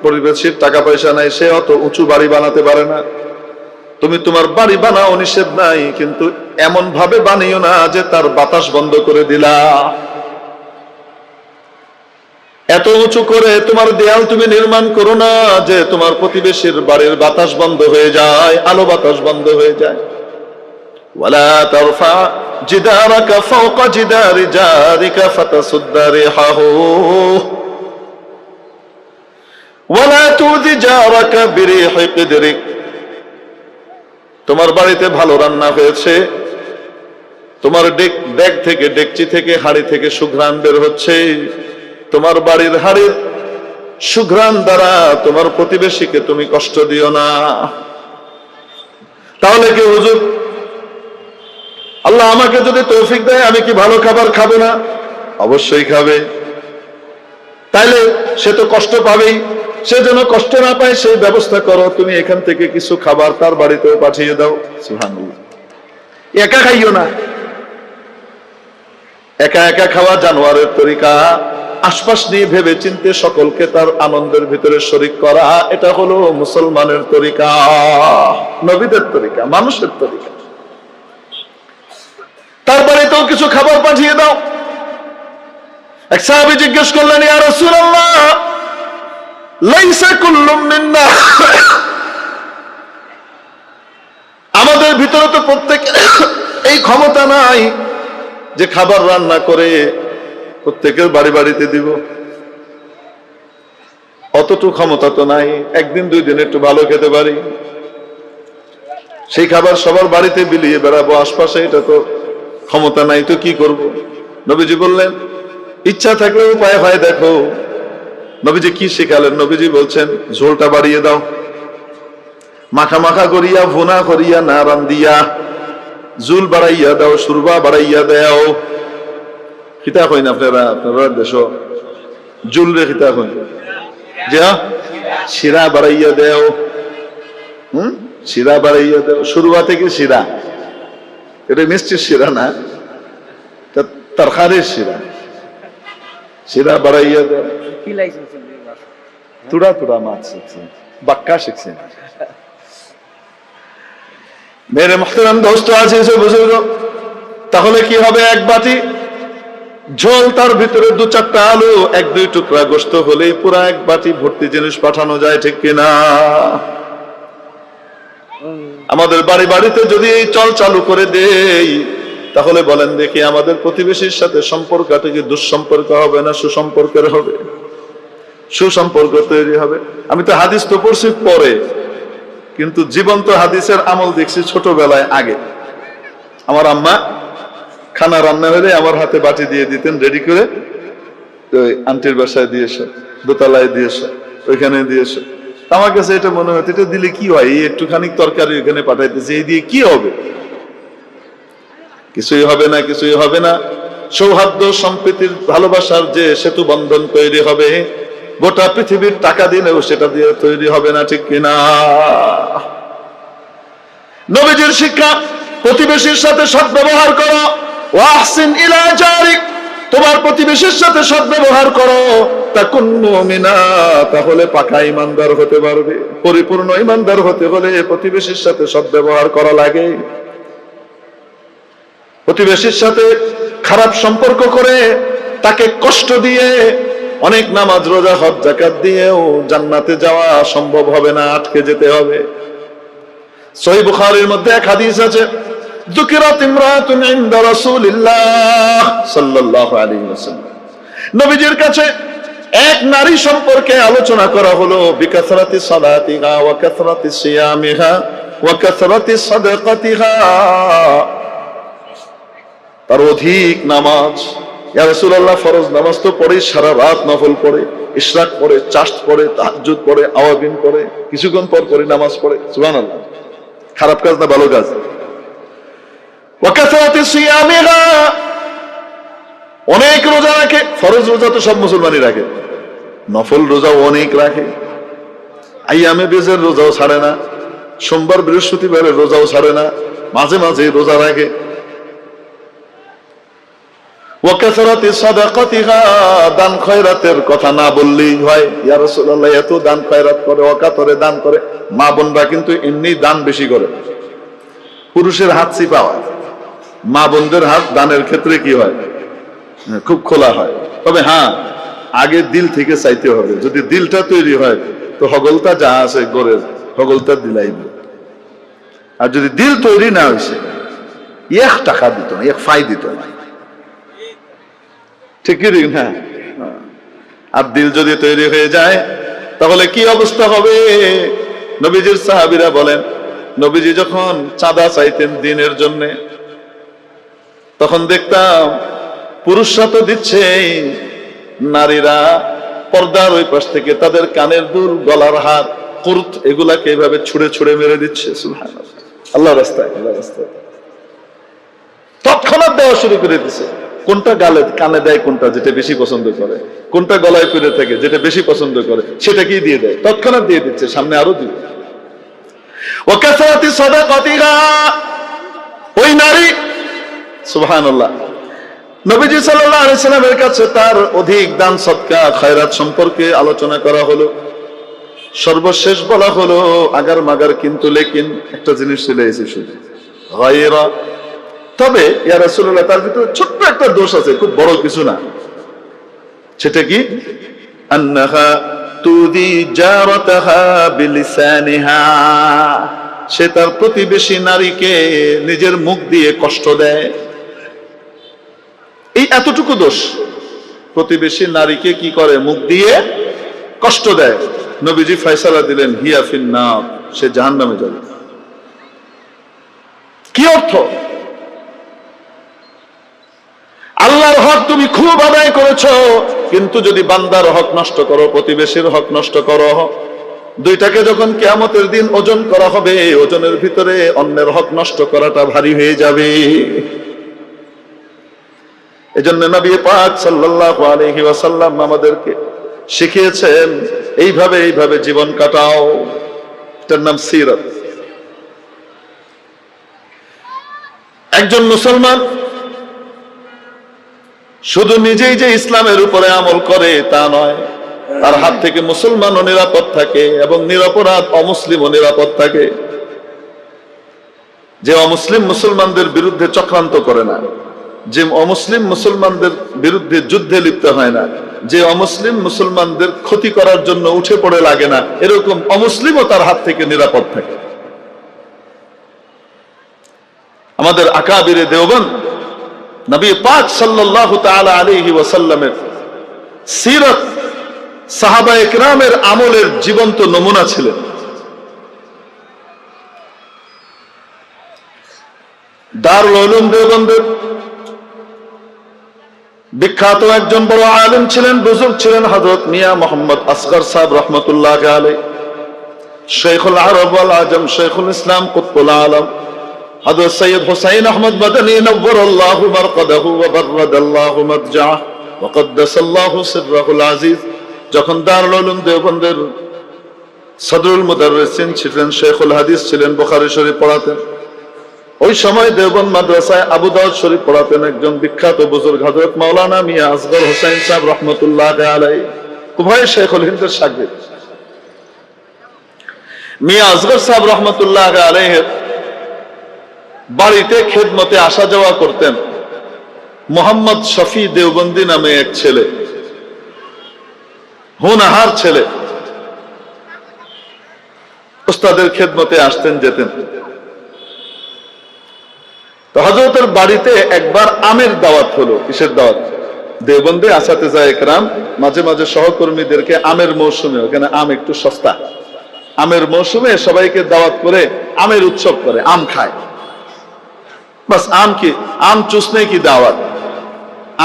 Speaker 1: প্রতিবেশীর টাকা পয়সা নাই, সে অত উঁচু বাড়ি বানাতে পারে না। তুমি তোমার বাড়ি বানাও, নিষেধ নাই, কিন্তু এমন ভাবে বানিও না যে তার বাতাস বন্ধ করে দিলা। এত উঁচু করে তোমার দেয়াল তুমি নির্মাণ করো না যে তোমার প্রতিবেশীর বাড়ির বাতাস বন্ধ হয়ে যায়, আলো বাতাস বন্ধ হয়ে যায়। ওয়ালা তারফা জিদারাকা ফাওকা জিদারি জারিকা ফাতাসুদ্দা রিহাহু ওয়ালা তুযি জারাকা বিরিহি কিদরিক। তোমার বাড়িতে ভালো রান্না হয়েছে, তোমার ডেক থেকে, ডেকচি থেকে, হাড়ি থেকে সুঘ্রাণ বের হচ্ছে, তোমার বাড়ির হাড়ির সুঘ্রাণ দ্বারা তোমার প্রতিবেশীকে তুমি কষ্ট দিও না। তাহলে কি হুজুর, আল্লাহ আমাকে যদি তৌফিক দেয়, আমি কি ভালো খাবার খাবো না? অবশ্যই খাবে। তাইলে সে তো কষ্ট পাবেই, সে যেন কষ্ট না পায় সেই ব্যবস্থা করো। তুমি এখান থেকে কিছু খাবার তার বাড়িতেও পাঠিয়ে দাও। সুবহানাল্লাহ। একা খাইও না। একা একা খাওয়া জানোয়ারের তরিকা। আশপাশ নিয়ে ভেবে চিন্তে সকলকে তার আনন্দের ভিতরে শরীক করা, এটা হলো মুসলমানের তরিকা, নবীদের তরিকা, মানুষের তরিকা। তার বাড়িতেও কিছু খাবার পাঠিয়ে দাও। এক সাহাবী জিজ্ঞেস করলেন, ইয়া রাসূলুল্লাহ, লাইসা কুল্লুম মিন্না, আমাদের ভিতরে তো প্রত্যেকের এই ক্ষমতা নাই যে খাবার রান্না করে প্রত্যেকের বাড়ি বাড়িতে দিব, অতটুকু ক্ষমতা তো নাই। একদিন দুই দিন একটু ভালো খেতে পারি, সেই খাবার সবার বাড়িতে বিলিয়ে বেড়াবো আশপাশে, এটা তো ক্ষমতা নাই। তো কি করব? নবীজি বললেন ইচ্ছা থাকলে উপায় হয় দেখো। নবীজি কি শিখালেন? নবীজি বলছেন ঝোলটা বাড়িয়ে দাও, মাখা মাখা করিয়া ভুনা করিয়া না রান্দিয়া ঝুল বাড়াইয়া দাও, সুরবা বাড়াইয়া দাও। খিতা কইন আপনারা, আপনারা দেশ জুল রে খিতা কইন যে শিরা বাড়াইয়া দেও। শিরা বাড়াইয়া দেও, সুরবা থেকে শিরা, এটা মিষ্টির শিরা না, তরকারির শিরা। শিরা বাড়াইয়া দেও, তুড়া তুড়া মাছ শিখছেন, বাক্কা শিখছেন। মেরে মুহতারাম দোস্ত আছে বুজুর্গ, তাহলে কি হবে? এক বাটি ঝোল, তার ভিতরে দু চারটা আলু, এক দুই টুকরা গোশত হলেই পুরা এক বাটি ভর্তি জিনিস পাঠানো যায়, ঠিক কিনা? আমাদের বাড়ি বাড়িতে যদি এই চল চালু করে দেই, তাহলে বলেন দেখি আমাদের প্রতিবেশীর সাথে সম্পর্কটা কি দুঃসম্পর্ক হবে না সুসম্পর্কের হবে? সুসম্পর্ক তৈরি হবে। আমি তো হাদিস তো পড়ছি পরে, কিন্তু জীবন্ত হাদিসের আমল দেখছি ছোটবেলায়। আগে আমার আম্মা খানা রান্না হলে আমার হাতে বাটি দিয়ে দিতেন রেডি করে, আন্টির বাসায় দিয়েছে, দোতলায় দিয়েছে, ওইখানে দিয়েছে। আমার কাছে এটা মনে হতো এটা দিলে কি হয়, এই একটুখানি তরকারি ওইখানে পাঠাইতেছে, এই দিয়ে কি হবে? কিছুই হবে না, কিছুই হবে না। সৌহার্দ্য সম্প্রীতির ভালোবাসার যে সেতু বন্ধন তৈরি হবে, গোটা পৃথিবীর টাকা দিলেও সেটা দিয়ে তৈরি হবে না, ঠিক কিনা? নবীজির শিক্ষা, প্রতিবেশীর সাথে সদ্ব্যবহার করো। ওয়াহসিন ইলা জারিক, তোমার প্রতিবেশীর সাথে সদ্ব্যবহার করো। তাকুন মুমিনা, তাহলে পাকা ঈমানদার হতে পারবে। পরিপূর্ণ ঈমানদার হতে হলে প্রতিবেশীর সাথে সদ্ব্যবহার করা লাগে। প্রতিবেশীর সাথে খারাপ সম্পর্ক করে তাকে কষ্ট দিয়ে অনেক নামাজ রোজা হজ যাকাত দিয়েও জান্নাতে যাওয়া সম্ভব হবে না, আটকে যেতে হবে। সহিহ বুখারীর মধ্যে এক হাদিস আছে, যুকিরাত ইমরাতুন ইনদা রাসূলিল্লাহ সাল্লাল্লাহু আলাইহি ওয়াসাল্লাম, নবীজির কাছে এক নারী সম্পর্কে আলোচনা করা হলো। বিকাসরাতি সালাতিহা ওয়া কাসরাতি সিয়ামিহা ওয়া কাসরাতি সাদাকাতিহা, তার অধিক নামাজ। ইয়া রাসূলুল্লাহ, ফরজ নামাজ তো পড়ে, সারা রাত নফল পড়ে, ইশরাক পড়ে, চাশত পড়ে, তাহাজ্জুদ পড়ে, আওয়াবিন পড়ে, কিছুক্ষণ পর পরে নামাজ পড়ে। সুবহানাল্লাহ, খারাপ কাজ না ভালো কাজ? ওয়া কাসরাতি সিয়ামিহা, অনেক রোজা রাখে। ফরজ রোজা তো সব মুসলমানই রাখে, নফল রোজাও অনেক রাখে। আইয়ামে বেজের রোজাও ছাড়ে না, সোমবার বৃহস্পতিবারের রোজাও ছাড়ে না, মাঝে মাঝে রোজা রাখে। ওয়াকাসরাতি সাদাকাতিহা, দান খয়রাতের কথা না বললেই হয়। ইয়া রাসূলুল্লাহ, এত দান খয়রাত করে, ওয়াকাতরে দান করে। মা বোনরা কিন্তু এমনি দান বেশি করে, পুরুষের হাত চিপা হয়, মা বোনদের হাত দানের ক্ষেত্রে কি হয়, খুব খোলা হয়। তবে হ্যাঁ, আগে দিল থেকে চাইতে হবে। যদি দিলটা তৈরি হয় তো হগলতা যা আছে গড়ের হগলতা দিলাইবে। আর যদি দিল তৈরি না হয়েছে, এক টাকা দিত না, এক ফাই দিত না, ঠিক না? আর দিল যদি তৈরি হয়ে যায় তাহলে কি অবস্থা হবে? নবীজির সাহাবীরা বলেন, নবীজি যখন চাঁদা চাইতেন দিনের জন্য, তখন দেখতাম পুরুষরা তো দিচ্ছে, নারীরা পর্দার ওই পাশ থেকে তাদের কানের দুল, গলার হার, কুর্ত, এগুলাকে এইভাবে ছুঁড়ে ছুঁড়ে মেরে দিচ্ছে। সুবহানাল্লাহ, আল্লাহ রাস্তায়, আল্লাহ রাস্তায় তৎক্ষণাৎ দেওয়া শুরু করে দিচ্ছে। কোনটা গালে কানে দেয়, কোনটা যেটা বেশি পছন্দ করে, কোনটা গলায় পরে থাকে যেটা বেশি পছন্দ করে, সেটাকেই দিয়ে দেয়, তৎক্ষণাৎ দিয়ে দিচ্ছে, সামনে আরো দিবে। ওয়া কাসরাতি সাদাকাতিহা, ওই নারী, সুবহানাল্লাহ, নবীজি সাল্লাল্লাহু আলাইহি সাল্লামের কাছে তার অধিক দান সদকা খয়রাত সম্পর্কে আলোচনা করা হলো। সর্বশেষ বলা হলো আগার মাগার, কিন্তু লেকিন একটা জিনিস চলে এসেছে শুধু, গায়রা। তবে ইয়া রাসূলুল্লাহ, তার ভিতরে ছোট্ট একটা দোষ আছে, খুব বড় কিছু না। সেটা কি? আন্নাহা তুদি জারাতাহা বিলিসানিহা, সে তার প্রতিবেশী নারীকে নিজের মুখ দিয়ে কষ্ট দেয়। এই এতটুকু দোষ, প্রতিবেশী নারীকে কি করে? মুখ দিয়ে কষ্ট দেয়। নবীজি ফয়সালা দিলেন হিয়া ফিন্নার, সে জাহান্নামে যাবে। কি অর্থ? আল্লাহর হক তুমি খুব আদায় করেছো, কিন্তু যদি বান্দার হক নষ্ট করো, প্রতিবেশীর হক নষ্ট করো, দুইটাকে যখন কিয়ামতের দিন ওজন করা হবে, ওজনের ভিতরে অন্যের হক নষ্ট করাটা ভারী হয়ে যাবে। এজন্য নবী পাক সাল্লাল্লাহু আলাইহি ওয়াসাল্লাম আমাদেরকে শিখিয়েছেন এইভাবে জীবন কাটাও। এটার নাম সিরাত। একজন মুসলমান শুধু নিজেই যে ইসলামের উপরে আমল করে তা নয়, তার হাত থেকে মুসলমানও নিরাপদ থাকে এবং নিরপরাধ অমুসলিমও নিরাপদ থাকে। যে অমুসলিম মুসলমানদের বিরুদ্ধে চক্রান্ত করে না, যে অমুসলিম মুসলমানদের বিরুদ্ধে যুদ্ধে লিপ্ত হয় না, যে অমুসলিম মুসলমানদের ক্ষতি করার জন্য উঠে পড়ে লাগে না, এরকম অমুসলিমও তার হাত থেকে নিরাপদ থাকে। আমাদের আকাবিরে দেওবন্দ নবী পাক সাল্লাল্লাহু তাআলা আলাইহি ওয়াসাল্লামের সিরাত, সাহাবায়ে কিরামের আমলের জীবন্ত নমুনা ছিলেন। দারুল উলুম দেওবন্দের বিখ্যাত একজন বড় আলেম ছিলেন, বুজুর্গ ছিলেন হযরত মিয়া মুহাম্মদ আসগর সাহেব রাহমাতুল্লাহি আলাইহি, শাইখুল আরব ওয়াল আজম, শাইখুল ইসলাম, কুতুবুল আলম হযরত সৈয়দ হুসাইন আহমদ মাদানী নওয়ারাল্লাহু মারকাদাহু ওয়া বাররাদাল্লাহু মাদজাহু ওয়া কদ্দাসাল্লাহু সিররাহুল আজিজ যখন দারুল উলুম দেওবন্দের সদরুল মুদাররিসিন ছিলেন, শেখুল হাদিস ছিলেন, বুখারী শরীফ পড়াতেন। ওই সময় দেওবন্দ মাদ্রাসায় আবু দাউদ শরীফ পড়াতেন একজন বিখ্যাত বুজুর্গ হযরত মাওলানা মিয়া আসগর হোসেন সাহেব রাহমাতুল্লাহি আলাইহি, উভয় শেখুল হিন্দের শাগির্দ। মিয়া আসগর সাহেব রাহমাতুল্লাহি আলাইহি বাড়িতে খেদমতে আসা যাওয়া করতেন মোহাম্মদ শফি দেওবন্দি নামে এক ছেলে, হোনহার ছেলে, উস্তাদের খেদমতে আসতেন যেতেন। তো হযরতের বাড়িতে একবার আমের দাওয়াত হলো। কিসের দাওয়াত? দেওবন্দে আসাতেজায়ে কেরাম মাঝে মাঝে সহকর্মীদেরকে আমের মৌসুমে, ওখানে আম একটু সস্তা, আমের মৌসুমে সবাইকে দাওয়াত করে আমের উৎসব করে, আম খায়। বাস আম কি, আম চুষনে কি দাওয়াত।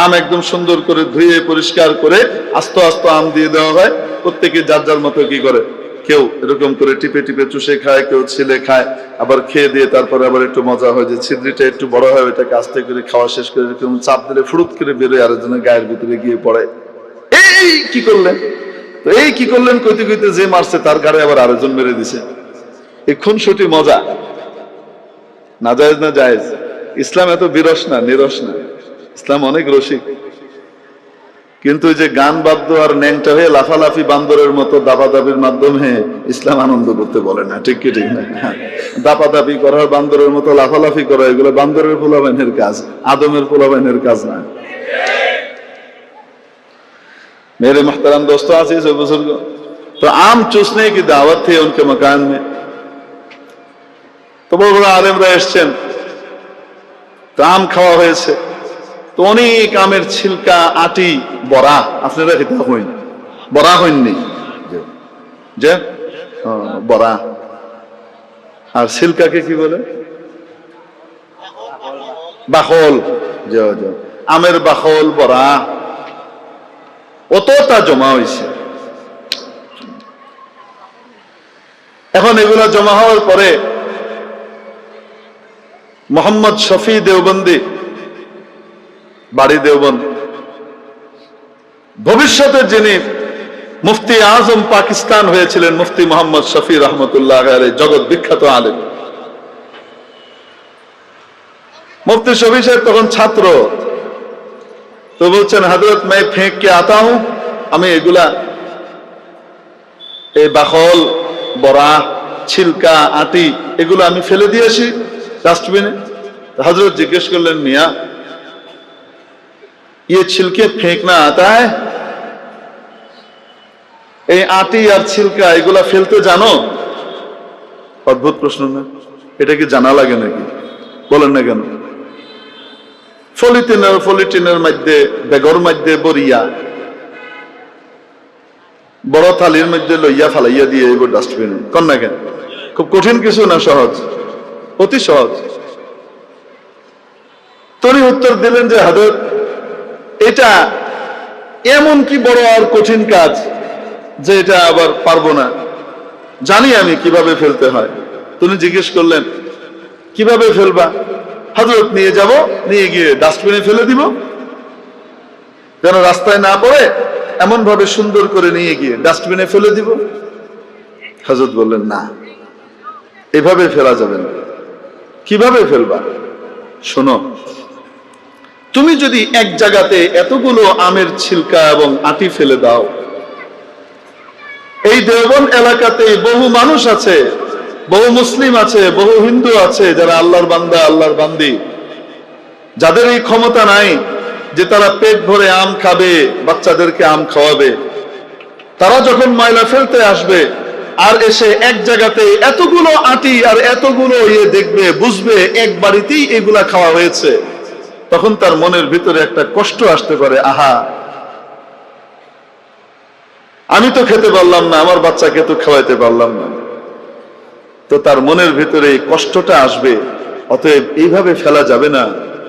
Speaker 1: আম একদম সুন্দর করে ধুয়ে পরিষ্কার করে আস্ত আস্ত আম দিয়ে দেওয়া হয়। প্রত্যেকে যার যার মতো কি করে, কেউ এরকম করে টিপে টিপে চুষে খায়, কেউ ছিলে খায়, আবার খেয়ে দিয়ে তারপরে আবার একটু মজা হয় যে ছিদ্রিটা একটু বড় হয়, ওইটাকে আস্তে করে খাওয়া শেষ করে এরকম চাপ দিলে ফুড়ুত করে বেরোয় আরেকজনের গায়ের ভিতরে গিয়ে পড়ে। এই কি করলেন, তো এই কি করলেন কইতে কইতে যে মারছে তার গাড়ি আবার আরেকজন মেরে দিছে। এই খুনসুটি মজা, না জায়েজ না জায়েজ। ইসলাম এত বিরস না, নিরস না, ইসলাম অনেক রসিক। কিন্তু যে গান বাদ্য আর ন্যাংটা হয়ে লাফালাফি বান্দরের মতো দাপাদাপির মাধ্যমে ইসলাম আনন্দ করতে বলে না, ঠিক কি ঠিক না? দাপাদাপি করার, বান্দরের মতো লাফালাফি করা, এগুলো বান্দরের পোলাবাইনের কাজ, আদমের পোলাবাইনের কাজ না। मेरे मोहतरम दोस्तों, अजीज और बुजुर्गों, तो आम चूसने की दावत थी उनके मकान में। तो बड़ बड़ा आलिमरा एसेছেন, তো আম খাওয়া হয়েছে। তো অনেক আমের ছিলকা, আটি, বড়া, আপনারা খেতে হইন, বড়া হইননি যে বড়া, আর ছিলকাকে কি বলে? বাখল। আমের বাখল, বড়া, অতটা জমা হয়েছে। এখন এগুলা জমা হওয়ার পরে মোহাম্মদ শফি দেওবন্দি, বাড়ি দেওবন্দ, ভবিষ্যতে যিনি মুফতি আজম পাকিস্তান হয়েছিলেন, মুফতি মোহাম্মদ শফি রহমতুল্লাহ আলাইহি, জগৎ বিখ্যাত আলেম। মুফতি শফি সাহেব তখন ছাত্র। তো বলছেন, হযরত मैं फेंक के आता हूं, আমি এগুলা, এই বাখল, বড়া, ছিলকা, আটি, এগুলো আমি ফেলে দিয়ে আসি ডাস্টবিনে। হযরত জিজ্ঞেস করলেন, মিয়া ये छिलके फेंकना आता है? এই আটি আর ছিলকা এগুলা ফেলতে জানো? অদ্ভুত প্রশ্ন না? এটা কি জানা লাগে নাকি? বলেন না কেন? ফলিটিনের মধ্যে বেগর মধ্যে বরিয়া বড় থালির মধ্যে লইয়া ফালাইয়া দিয়ে এবার ডাস্টবিনে কন না কেন? খুব কঠিন কিছু না, সহজ, অতি সহজ। তিনি উত্তর দিলেন যে হযরত, এটা এমন কি বড় আর কঠিন কাজ যে এটা আবার পারবো না, জানি আমি কিভাবে ফেলতে হয়। তিনি জিজ্ঞেস করলেন কিভাবে ফেলবা? হযরত, নিয়ে যাব, নিয়ে গিয়ে ডাস্টবিনে ফেলে দিব, যেন রাস্তায় না পড়ে এমন ভাবে সুন্দর করে নিয়ে গিয়ে ডাস্টবিনে ফেলে দিব। হযরত বললেন না, এভাবে ফেলা যাবে না। কিভাবে ফেলবা? শোনো, তুমি যদি এক জায়গাতে এতগুলো আমের ছিলকা এবং আটি ফেলে দাও, এই দেওবন্দ এলাকাতে বহু মানুষ আছে, বহু মুসলিম আছে, বহু হিন্দু আছে যারা আল্লাহর বান্দা, আল্লাহর বান্দি, যাদের এই ক্ষমতা নাই যে তারা পেট ভরে আম খাবে, বাচ্চাদেরকে আম খাওয়াবে। তারা যখন ময়লা ফেলতে আসবে আর এসে এক জায়গাতে এতগুলো আটি আর এতগুলো দেখবে, বুঝবে এক বাড়িতেই এগুলা খাওয়া হয়েছে, তখন তার মনের ভিতরে একটা কষ্ট আসতে পারে, আহা, আমি তো খেতে পারলাম না, আমার বাচ্চাকে তো খাওয়াইতে পারলাম না। তো তার মনের ভিতরে এই কষ্টটা আসবে। অতএব এইভাবে ফেলা যাবে না।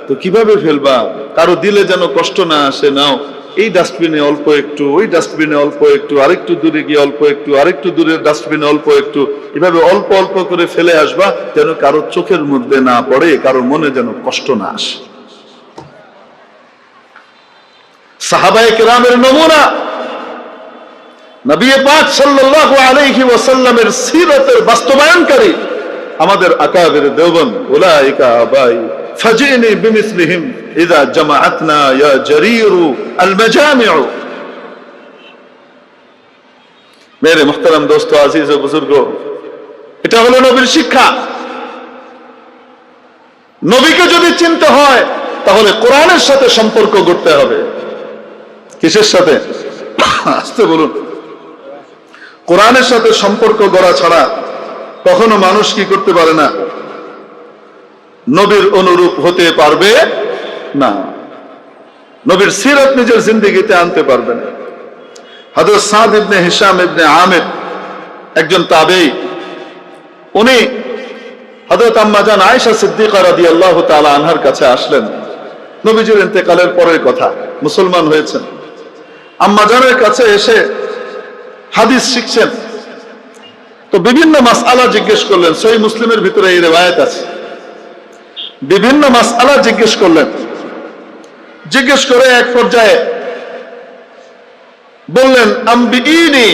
Speaker 1: তো কিভাবে ফেলবা? কারো দিলে যেন কষ্ট না আসে, নাও এই ডাস্টবিনে অল্প একটু, ওই ডাস্টবিনে অল্প একটু, আরেকটু দূরে গিয়ে অল্প একটু, আরেকটু দূরের ডাস্টবিনে অল্প একটু, এভাবে অল্প অল্প করে ফেলে আসবা, যেন কারো চোখের মধ্যে না পড়ে, কারো মনে যেন কষ্ট না আসে। সাহাবায়ে কেরামের নমুনা, নবী পাক সাল্লাল্লাহু আলাইহি ওয়াসাল্লামের সিরাতের বাস্তবায়নকারী আমাদের আকাবির দেওবন্দ, উলাইকা আবাই ফাজিনি বিমিসলিহিম ইযা জামাআতনা ইয়া জারীরু আল মাজামিউ। মেরে মুহতারাম দোস্ত, আজিজ ও বুজুর্গ, এটা হলো নবীর শিক্ষা। নবীকে যদি চিনতে হয় তাহলে কোরআনের সাথে সম্পর্ক করতে হবে। কিসের সাথে? আস্তে বলুন। কোরআনের সাথে সম্পর্ক গড়া ছাড়া কখনো মানুষ কি করতে পারে না? নবীর অনুরূপ হতে পারবে না, নবীর সিরাত নিজের জিন্দেগিতে আনতে পারবে না। হযরত সাদ ইবনে হিশাম ইবনে আমির, একজন তাবেঈ, উনি হযরত আম্মা জান আয়েশা সিদ্দিকা রাদিয়াল্লাহু তাআলা আনহার কাছে আসলেন। নবীজির ইন্তেকালের পরের কথা, মুসলমান হয়েছেন। আম্মা জানের কাছে এসে হাদিস শিখছেন। তো বিভিন্ন মাসআলা জিজ্ঞেস করলেন। সহিহ মুসলিমের ভিতরে এই রিওয়ায়াত আছে। বিভিন্ন মাসআলা জিজ্ঞেস করলেন। জিজ্ঞেস করে এক পর্যায়ে বললেন, আম্বিইনি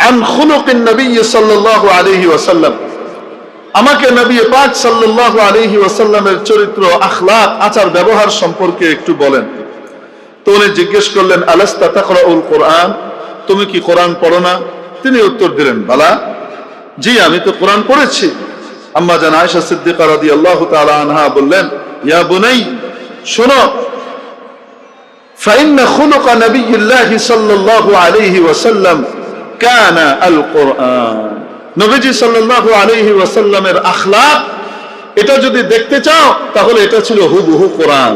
Speaker 1: আন খুলুকিন নবী সাল্লাল্লাহু আলাইহি ওয়াসাল্লাম, আমাকে নবী পাক সাল্লাল্লাহু আলাইহি ওয়াসাল্লামের চরিত্র, আখলাক, আচার ব্যবহার সম্পর্কে একটু বলেন। তো উনি জিজ্ঞেস করলেন, আলাস্তা তাকরাউল কোরআন, তুমি কি কোরআন পড়ো না? তিনি উত্তর দিলেন, বালা, জি, আমি তো কোরআন পড়েছি। আম্মা জান আয়েশা সিদ্দিকা রাদিয়াল্লাহু তাআলা আনহা বললেন, ইয়া বুনাই, শোনো, ফাইন্না খুলুকা নবিয়্যিল্লাহি সাল্লাল্লাহু আলাইহি ওয়াসাল্লাম কানা আল কোরআন। নবীজি সাল্লাল্লাহু আলাইহি ওয়াসাল্লামের আখলাক, এটা যদি দেখতে চাও তাহলে এটা ছিল হুবহু কোরআন।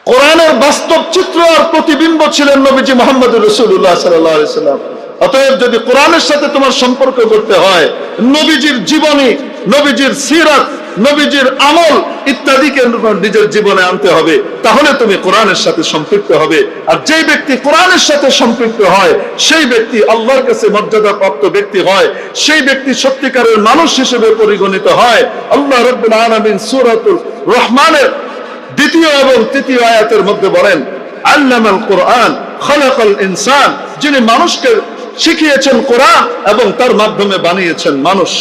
Speaker 1: কোরআনের বাস্তব চিত্র আর প্রতিবিম্ব ছিলেন নবীজি মুহাম্মদুর রাসূলুল্লাহ সাল্লাল্লাহু আলাইহি ওয়াসাল্লাম। অতএব যদি কোরআনের সাথে তোমার সম্পর্ক করতে হয়, নবীজির জীবনী, নবীজির সিরাত, নবীজির আমল ইত্যাদিকে নিজের জীবনে আনতে হবে, তাহলে তুমি কোরআনের সাথে সম্পৃক্ত হবে। আর যেই ব্যক্তি কোরআনের সাথে সম্পৃক্ত হয়, সেই ব্যক্তি আল্লাহর কাছে মর্যাদাপ্রাপ্ত ব্যক্তি হয়, সেই ব্যক্তি সত্যিকারের মানুষ হিসেবে পরিগণিত হয়। আল্লাহ রাব্বুল আলামিন সূরাতুল রহমানের 2য় এবং 3য় আয়াতের মধ্যে বলেন, আল্লামাল কোরআন খালাকাল ইনসান, যিনি মানুষকে শিখিয়েছেন কোরআন এবং তার মাধ্যমে বানিয়েছেন মানুষ।